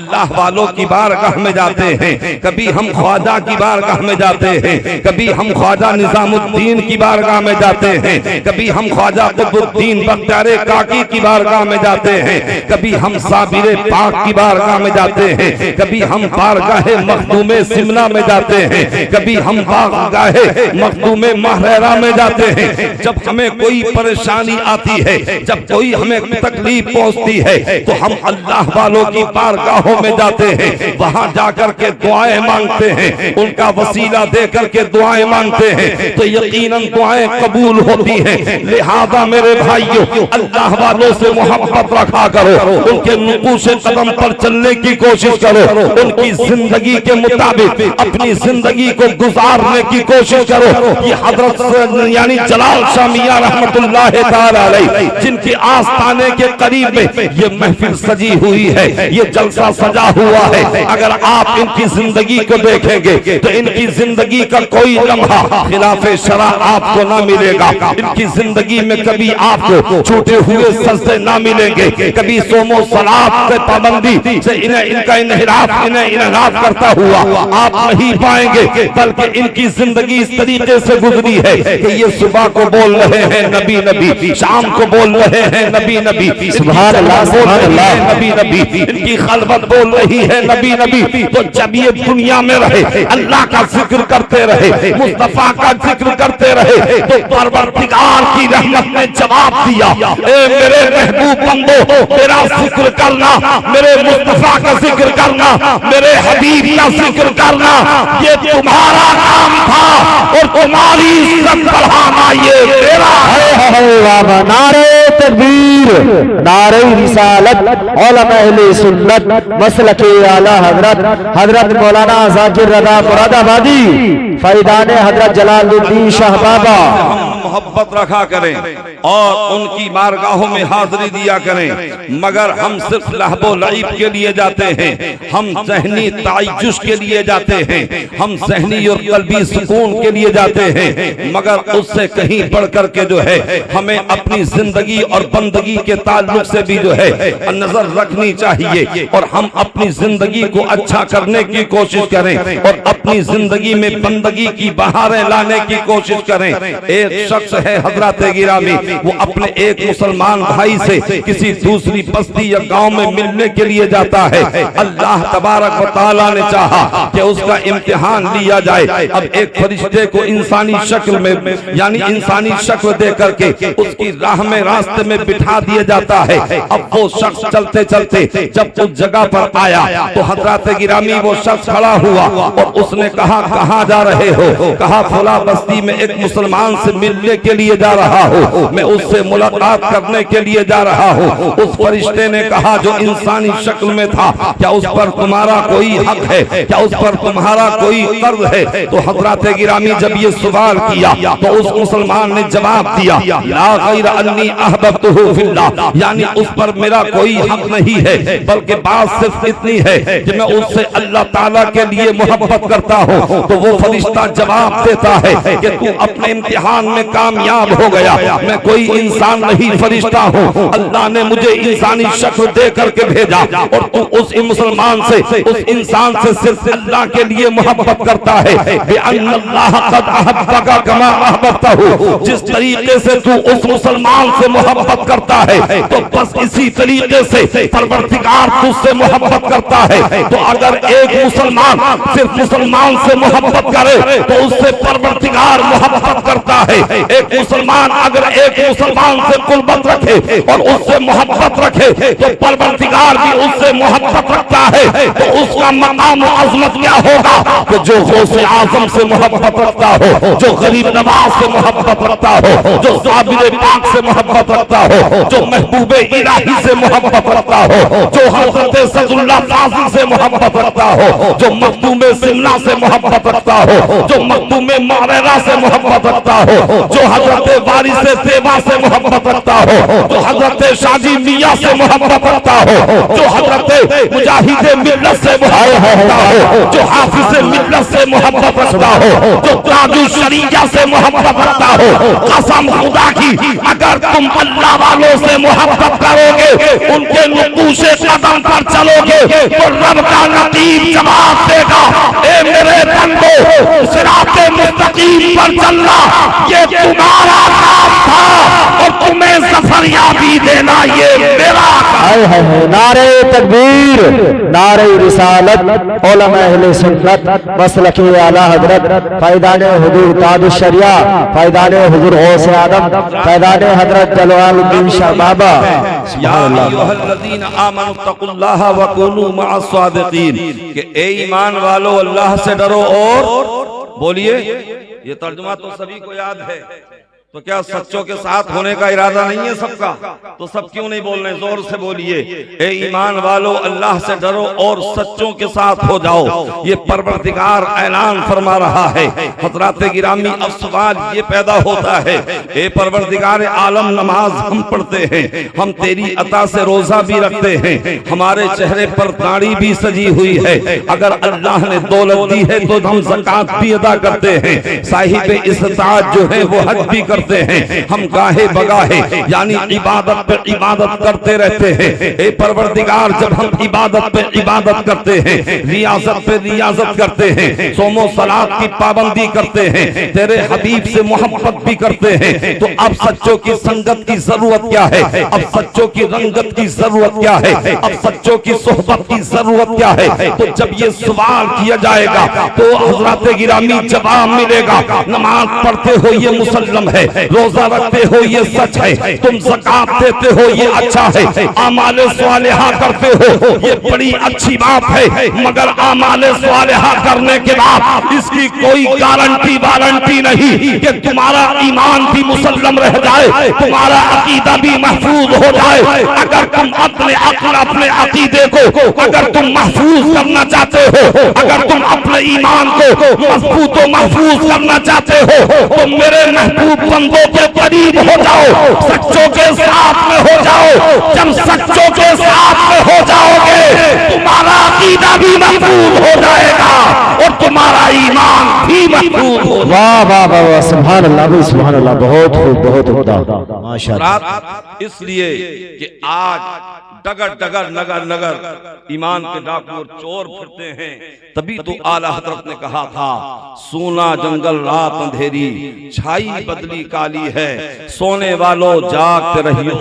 अल्लाह वालों की बारगाह में जाते हैं, कभी हम ख्वाजा की बारगाह में जाते हैं, कभी हम ख्वाजा निजामुद्दीन की बारगाह में जाते हैं, कभी हम ख्वाजा कुतुबुद्दीन बख्तियार काकी की बारगाह में जाते हैं, कभी हम साबिर पाक की बारगाह में जाते हैं, कभी हम बारगाह मखदूमे सिमना में जाते हैं, कभी हम बारगाह मखदूमे महरेरा में जाते हैं। जब हमें कोई परेशानी आती है, जब कोई हमें तकलीफ पहुंचती है, तो हम अल्लाह वालों की बारगाहों में जाते हैं, वहां जाकर के दुआएं मांगते हैं, उनका वसीला दे करके दुआएं मांगते हैं, तो यकीनन दुआएं कबूल होती हैं। लिहाजा मेरे भाइयों, अल्लाह वालों से मोहब्बत रखा करो, उनके नुकूश कदम पर चलने की कोशिश करो, उनकी जिंदगी के मुताबिक अपनी जिंदगी को गुजारने की कोशिश करो। ये हजरत यानी जलाल शाह मियां रहमतुल्लाह ताला अलैह, जिनकी आस्थाने के करीब में ये महफिल सजी हुई है, ये जलसा सजा हुआ है। अगर आप इनकी जिंदगी को देखेंगे तो इनकी जिंदगी का कोई लम्हा खिलाफे शरा आपको ना मिलेगा। इनकी जिंदगी में कभी आपको छूटे हुए सजदे ना मिलेंगे, कभी सोमो सलात से पाबंदी से इनका इनहराफ करता हुआ आप नहीं पाएंगे, बल्कि इनकी जिंदगी इस तरीके से गुजरी है कि ये सुबह को बोल रहे हैं नबी नबी, शाम को बोल रहे हैं नबी नबी, सुभान अल्लाह सुभान अल्लाह, नबी नबी, इनकी खलवत बोल रही है नबी नबी। तो जब ये दुनिया में रहे, अल्लाह का जिक्र करते रहे, मुस्तफा का जिक्र करते रहे, तो परवरदिगार की रहमत ने जवाब दिया, ए मेरे महबूब बंदो, तेरा जिक्र करना, मेरे मुस्तफा का जिक्र करना, मेरे हबीब का जिक्र करना, ये तुम्हारा काम था और तुम्हारी इज्जत बढ़ाना ये तेरा है। नारे तकबीर, नारे रिसालत, उलमा अहले सुन्नत, मसलके आला हजरत मौलाना जाकिर रज़ा मुरादाबादी, फैदान हजरत जलालुद्दीन शाह बाबा। मोहब्बत रखा करें और उनकी बारगाहों में हाजिरी दिया करें, मगर हम सिर्फ लहबो लईब के लिए जाते हैं, हम ज़हनी ताइजुश के लिए जाते हैं, हम ज़हनी और कल्बी सुकून के लिए जाते हैं, मगर उससे कहीं बढ़ कर के जो है हमें अपनी जिंदगी और बंदगी के ताल्लुक से भी जो है नजर रखनी चाहिए, और हम अपनी जिंदगी को अच्छा करने की कोशिश करें और अपनी जिंदगी में बंदगी की बहारें लाने की कोशिश करें। एक शख्स है हजरत गिरामी, वो अपने एक मुसलमान भाई से किसी दूसरी बस्ती या गांव में मिलने के लिए जाता है। अल्लाह तबारक व तआला ने चाहा कि उसका इम्तिहान लिया जाए। अब एक फरिश्ते को इंसानी शक्ल में यानी इंसानी शक्ल दे करके उसकी राह में रास्ते में बिठा दिया जाता है। अब वो शख्स चलते चलते जब उस जगह पर आया तो हजरत गिरामी वो शख्स खड़ा हुआ और उसने कहा, कहाँ जा रहे हो? कहा, फला बस्ती में एक मुसलमान से मिलने के लिए जा रहा हूँ, मैं उससे मुलाकात करने के लिए जा रहा हूँ। उस फरिश्ते ने कहा जो इंसानी शक्ल में था, क्या उस पर तुम्हारा कोई हक है? क्या उस पर तुम्हारा कोई कर्ज है? तो हजरत गिरामी जब ये सवाल किया तो उस मुसलमान ने जवाब दिया, ला गैर अन्नी अहबब्तुहु फिल्लाह, यानी उस पर मेरा कोई हक नहीं है, बल्कि बात सिर्फ इतनी है कि मैं उससे अल्लाह ताला के लिए मोहब्बत करता हूँ। तो वो फरिश्ता जवाब देता है कि तू अपने इम्तिहान में कामयाब हो गया, मैं कोई इंसान नहीं फरिश्ता हूँ, अल्लाह ने मुझे इंसानी शक्ल दे करके भेजा और तू उस मुसलमान से, उस इंसान से सिर्फ अल्लाह के लिए मोहब्बत करता है। बिअन्नल्लाह क़द अहब्बका कमा अहबब्तहु, जिस तरीके से तू उस मुसलमान से मोहब्बत करता है तो बस इसी तरीके से परवरदिगार तुझसे मोहब्बत करता है। तो अगर एक मुसलमान सिर्फ मुसलमान से मोहब्बत करे तो उससे परवरदिगार मोहब्बत करता है। एक मुसलमान अगर एक मुसलमान से कुर्बत रखे और उससे मोहब्बत रखे तो परवरदिगार भी उससे मोहब्बत रखता है। तो उसका मकाम व अज़मत क्या होगा कि जो गौसे आज़म से मोहब्बत रखता हो, जो गरीब नवाज से मोहब्बत रखता हो, जो साबिर पाक से मोहब्बत रखता हो, जो महबूबे इलाही से मोहब्बत रखता हो, जो हज़रत सदुल्लाह फाज़िल से मोहब्बत रखता हो, जो मखदूमे सिमना से मोहब्बत रखता हो, जो मखदूमे महरेरा से मोहब्बत रखता हो, जो हजरत वारिस तेबा से मोहब्बत रखता हो, जो हजरत शाजी मियां से मोहब्बत रखता हो, जो हजरत मुजाहिद मिल्लत से मोहब्बत रखता हो, जो हाफिज मिल्लत से मोहब्बत रखता हो, जो ताजु शरीया से मोहब्बत रखता हो, कसम खुदा की अगर तुम अल्लाह वालों से मोहब्बत करोगे, उनके नुकूशे कदम पर चलोगे तो रब का नतीब जवाब देगा, ए मेरे बंदो सिराते मुस्तकीम पर चलना ये तुम्हारा काम था और तुम्हें सफरियाबी देना ये मेरा काम। नारे तकबीर, नारे रिसालत, उलमा अहले सुन्नत मसलक आला हजरत फैदान हुजूर ताजुश शरिया, फैदान हुजूर गौस आदम, फैदान हजरत जलालुद्दीन शाह बाबा। या अय्युहल्लज़ीना आमनु तक़ुल्लाह व कूनू मअस सादिक़ीन, कि ए ईमान वालो अल्लाह से डरो और बोलिए। ये तर्जुमा तो सभी को याद है, तो क्या सच्चों के साथ होने का इरादा नहीं है सबका? तो सब क्यों नहीं बोल रहे? जोर से बोलिए, ए ईमान वालो अल्लाह से डरो और सच्चों के साथ हो जाओ। ये परवरदिगार ऐलान फरमा रहा है। हज़रात गिरामी अब सवाल ये पैदा होता है, ए परवरदिगार आलम नमाज हम पढ़ते हैं, हम तेरी अता से रोजा भी रखते हैं, हमारे चेहरे पर दाढ़ी भी सजी हुई है, अगर अल्लाह ने दौलत दी है तो हम ज़कात भी अदा करते हैं, साहिब इस्तात जो है वो हज भी करते हैं, हम गाहे बगाहे यानी इबादत पे इबादत करते रहते हैं। ए परवरदिगार जब हम इबादत पे इबादत करते हैं, रियाजत पे रियाजत करते हैं, सोमो सलात की पाबंदी करते हैं, तेरे हबीब से मोहब्बत भी करते हैं, तो अब सच्चों की संगत की जरूरत क्या है? अब सच्चों की रंगत की जरूरत क्या है? अब सच्चों की सोहबत की जरूरत क्या है? तो जब ये सवाल किया जाएगा तो हज़रात गिरामी जवाब मिलेगा। नमाज पढ़ते हो ये मुसल्लम है, रोजा रखते हो ये सच है, तुम ज़कात देते हो ये अच्छा है, आमाले स्वालिहा करते हो ये बड़ी अच्छी बात है, मगर आमाले स्वालिहा करने के बाद इसकी कोई गारंटी वारंटी नहीं कि तुम्हारा ईमान भी मुसल्लम रह जाए, तुम्हारा अकीदा भी महफूज हो जाए। अगर तुम अपने अक्ल अपने अकीदे को अगर तुम महफूज करना चाहते हो, अगर तुम अपने ईमान को मजबूत और महफूज करना चाहते हो, तो मेरे महबूब बंदों के करीब हो जाओ, सच्चों के साथ में हो जाओ। जब सच्चों के साथ में हो जाओगे तुम्हारा अकीदा भी महफूज हो जाएगा और तुम्हारा ईमान भी महफूज हो। वाह वाह वाह, सुभान अल्लाह भाई, सुभान अल्लाह, बहुत खूब, बहुत उम्दा, माशाअल्लाह। इसलिए कि आज डगर डगर नगर नगर ईमान के डाकू और चोर फिरते हैं, तभी तो आला हजरत ने कहा था, सोना जंगल रात अंधेरी, छाई बदली काली है, सोने वालों जागते रहियो,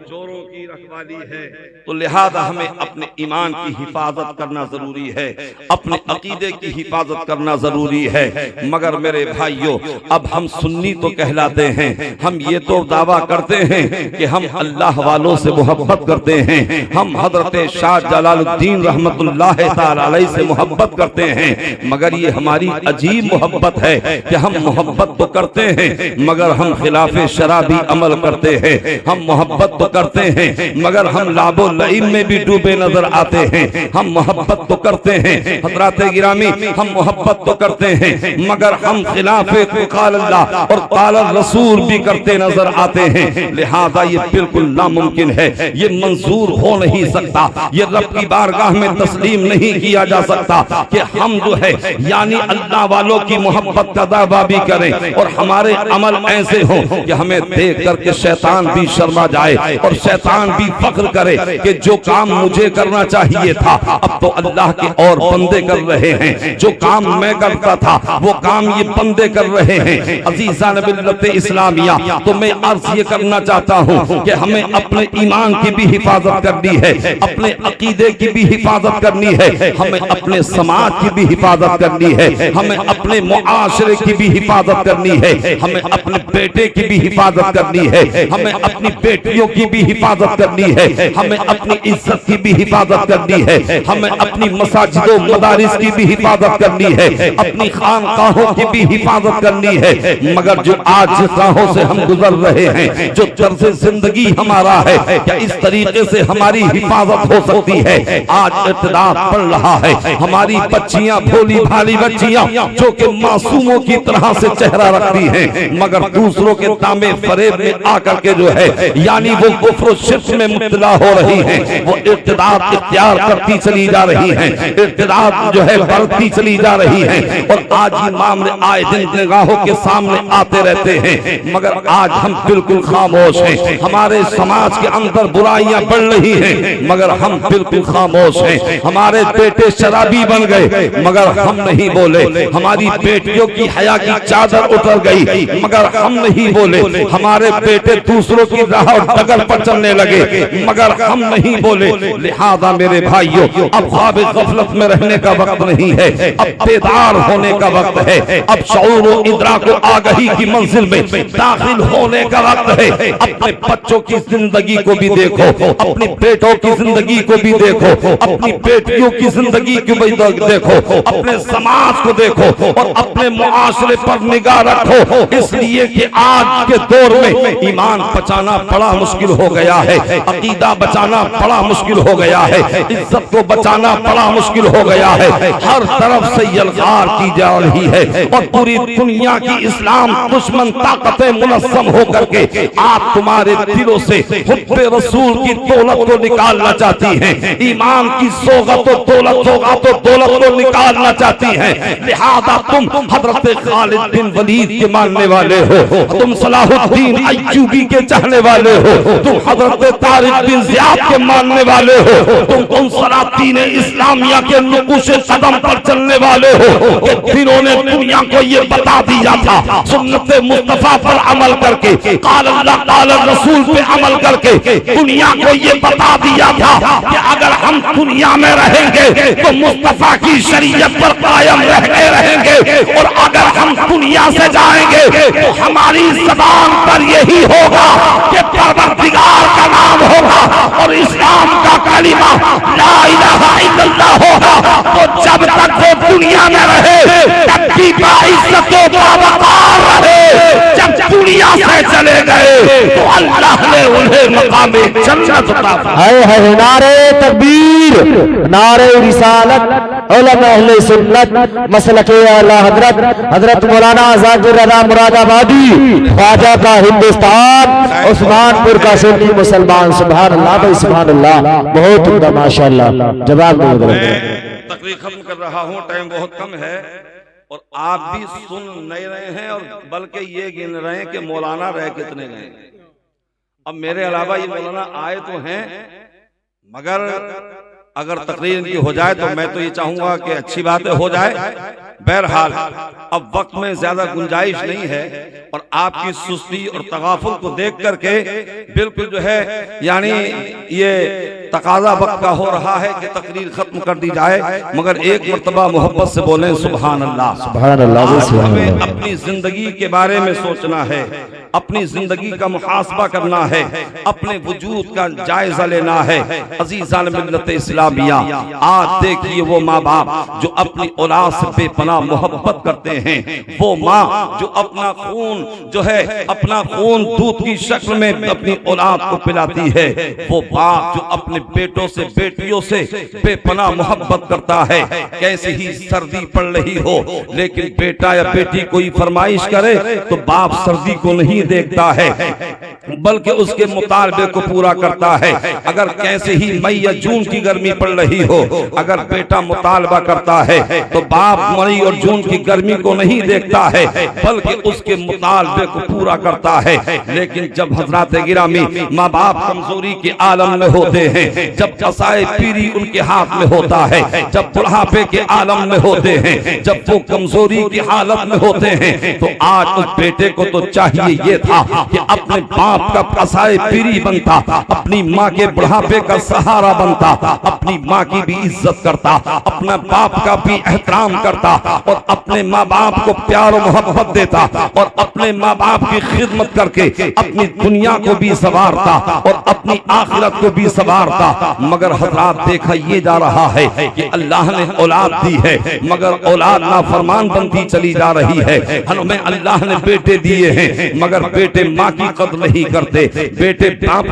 चोरों की रखवाली है। तो लिहाजा हमें अपने ईमान की हिफाजत करना जरूरी है, अपने अकीदे की हिफाजत करना जरूरी है। मगर मेरे भाइयों, अब हम सुन्नी तो कहलाते हैं, हम ये तो दावा करते हैं कि हम अल्लाह वालों से मोहब्बत करते हैं, हम हजरत शाह जलालुद्दीन रहमतुल्लाह ताला अलैहि से मोहब्बत करते हैं, मगर ये हमारी अजीब मोहब्बत है कि हम मोहब्बत तो करते हैं मगर हम खिलाफे शरा भी अमल करते हैं। हम मोहब्बत तो करते हैं मगर हम लाबो लईम में भी डूबे नजर आते हैं। हम मोहब्बत तो करते हैं हज़रात गिरामी, हम मोहब्बत तो करते हैं मगर हम खिलाफे क़ाल अल्लाह और क़ाल रसूल भी करते नजर आते हैं। लिहाजा ये बिल्कुल नामुमकिन है, ये मंजूर हो नहीं सकता, ये रब की बारगाह में तस्लीम नहीं किया जा सकता कि हम जो है यानी अल्लाह वालों की मोहब्बत का दावा भी करें और हमारे अमल ऐसे हो कि हमें देख करके शैतान भी शर्मा जाए और शैतान भी फख्र करे कि जो काम मुझे करना चाहिए था अब तो अल्लाह के और बंदे कर रहे हैं, जो काम मैं करता था वो काम ये बंदे कर रहे हैं। अजीज़ान मिल्लत इस्लामिया, तो मैं अर्ज ये करना चाहता हूँ कि हमें अपने ईमान की भी हिफाजत करनी है, अपने अकीदे की भी हिफाजत करनी है, हमें अपने समाज की भी हिफाजत करनी है, हमें अपने मुआशरे की भी हिफाजत करनी है, हमें अपने बेटे की भी हिफाजत करनी है, हमें अपनी बेटियों की भी हिफाजत करनी करनी है, हमें अपनी इज्जत की भी हिफाजत करनी है, हमें अपनी मसाजिदों मदारिस की भी हिफाजत करनी है, अपनी खानकाहों की भी हिफाजत करनी है। मगर जो आज जिस राहों से हम गुजर रहे हैं, जो तर्ज़े जिंदगी हमारा है, क्या इस तरीके से हमारी हिफाजत हो सकती है? आज इर्तिदाद पड़ रहा है, हमारी बच्चियां भोली भाली बच्चियां जो कि मासूमों की तरह से चेहरा रखती हैं, मगर दूसरों के तामे फरेब में आकर के जो है यानी वो कुफ्र और शिर्क में मुब्तला हो रही हैं, वो इर्तिदाद इख्तियार करती चली जा रही हैं, इर्तिदाद जो है बढ़ती चली जा रही हैं। और आज ये मामले आए दिन निगाहों के सामने आते रहते हैं, मगर आज हम बिल्कुल खामोश हैं। हमारे समाज के अंदर बुराइयां बढ़ रही हैं, मगर हम बिल्कुल खामोश हैं। हमारे बेटे शराबी बन गए, मगर हम नहीं बोले। हमारी बेटियों की हया की चादर उतर गई, मगर हम नहीं बोले। हमारे बेटे दूसरों की राह और डगर पर चलने लगे, मगर हम नहीं बोले। लिहाजा मेरे भाइयों, अब ख्वाब गफलत में रहने का वक्त नहीं है, अब बेदार होने का वक्त है, अब शऊर और इदराक और आगाही की मंजिल में दाखिल होने का वक्त है। अपने बच्चों की जिंदगी को भी देखो, अपनी बेटों की जिंदगी को भी देखो, अपनी बेटियों की जिंदगी को भी देखो, अपने समाज को देखो और अपने मुआशरे पर निगाह रखो। इसलिए कि आज के दौर में ईमान बचाना बड़ा मुश्किल हो गया है, अकीदा बचाना बड़ा मुश्किल हो गया है, इज्जत को बचाना बड़ा मुश्किल हो गया है। हर तरफ से यलगार की जा रही है और पूरी दुनिया की इस्लाम दुश्मन ताकतें मुनस्सम होकर के आप तुम्हारे दिलों से हुब्बे रसूल की दौलत को निकालना चाहती हैं, ईमान की सौगात और दौलत को निकालना चाहती हैं। लिहाजा तुम हजरत खालिद बिन वलीद के मानने वाले हो, तुम सलाहुद्दीन अय्यूबी के चाहने वाले हो, तुम हजरत तारिक बिन ज़ियाद के मानने वाले हो, तुम उन सलातीन इस्लामिया के नुक़ूश कदम पर चलने वाले हो कि जिन्होंने दुनिया को ये बता दिया था सुन्नत मुस्तफा पर अमल करके, क़ाल अल्लाह क़ाल रसूल पे अमल करके दुनिया को ये बता दिया था कि अगर हम दुनिया में रहेंगे तो मुस्तफा की शरीयत पर कायम रहते रहेंगे, और अगर हम दुनिया से जाएंगे तो हमारी ज़बान पर यही होगा कि परवरदिगार का नाम होगा और इस्लाम का कलिमा ला इलाहा इल्लल्लाह होगा। तो जब तक वो दुनिया में रहे तब भी बाइज्जत व बावकार रहे, जब दुनिया से चले गए तो अल्लाह ने उन्हें मकाम जन्नत अता फरमाया। नारे तकबीर, नारे रिसालत, उलमा अहले सुन्नत, मसलके आला हजरत मौलाना जाकिर रज़ा मुरादाबादी, ख्वाजा का हिंदुस्तान, उस्मानपुर का सुन्नी मुसलमान। सुभान अल्लाह भाई, सुभान अल्लाह, बहुत उम्दा माशाअल्लाह। जवाब दो। तकरीर खत्म कर रहा हूँ, टाइम बहुत कम है और आप भी सुन नहीं रहे हैं और बल्कि ये गिन रहे हैं कि मौलाना रह कितने गए। अब मेरे अलावा ये मौलाना आए तो हैं, मगर अगर तकरीर इनकी हो जाए तो मैं तो ये चाहूंगा कि अच्छी बातें हो जाए। बहरहाल अब वक्त में ज्यादा गुंजाइश नहीं है और आपकी सुस्ती और तगाफुल को देख करके बिल्कुल जो है यानी ये तकाजा वक्त का हो रहा है कि तकरीर खत्म कर दी जाए, मगर एक मर्तबा मोहब्बत से बोलें सुभान अल्लाह। सुभान अल्लाह। हमें अपनी जिंदगी के बारे में सोचना है, अपनी जिंदगी का मुहासबा करना है, अपने वजूद का जायजा लेना है। अजीज़ान मिल्लत इस्लामिया, आज देखिए वो माँ बाप जो अपनी औलाद से बेपनाह मोहब्बत करते हैं, वो माँ जो अपना खून जो है अपना खून दूध की शक्ल में अपनी औलाद को पिलाती है, वो बाप जो अपने बेटों से बेटियों से बेपनाह मोहब्बत करता है। कैसे ही सर्दी पड़ रही हो लेकिन बेटा या बेटी कोई फरमाइश करे तो बाप सर्दी को नहीं देखता है बल्कि उसके मुतालबे को पूरा करता है। अगर कैसे ही मई या जून की गर्मी पड़ रही हो, अगर बेटा मुतालबा करता है तो बाप मई और जून की गर्मी को नहीं देखता है बल्कि उसके मुतालबे को पूरा करता है। लेकिन जब हजरात गिरामी माँ बाप कमजोरी के आलम में होते हैं, जब कसाए पीरी उनके हाथ में होता है, जब बुढ़ापे के आलम में होते हैं, जब वो कमजोरी की हालत में होते हैं, तो आज उस बेटे को तो चाहिए ये था कि अपने बाप का कसाए पीरी बनता, अपनी माँ के बुढ़ापे का सहारा बनता, अपनी माँ की भी इज्जत करता, अपने बाप का भी एहतराम करता और अपने माँ बाप को प्यार और मोहब्बत देता और अपने माँ बाप की खिदमत करके अपनी दुनिया को भी संवारता और अपनी आखिरत को भी संवारता। मगर हजरात देखा ये जा रहा है कि अल्लाह ने औलाद दी है मगर औलाद नाफरमान बनती चली जा रही है। हमें अल्लाह ने बेटे दिए हैं मगर बेटे माँ की कदर नहीं करते, बेटे बाप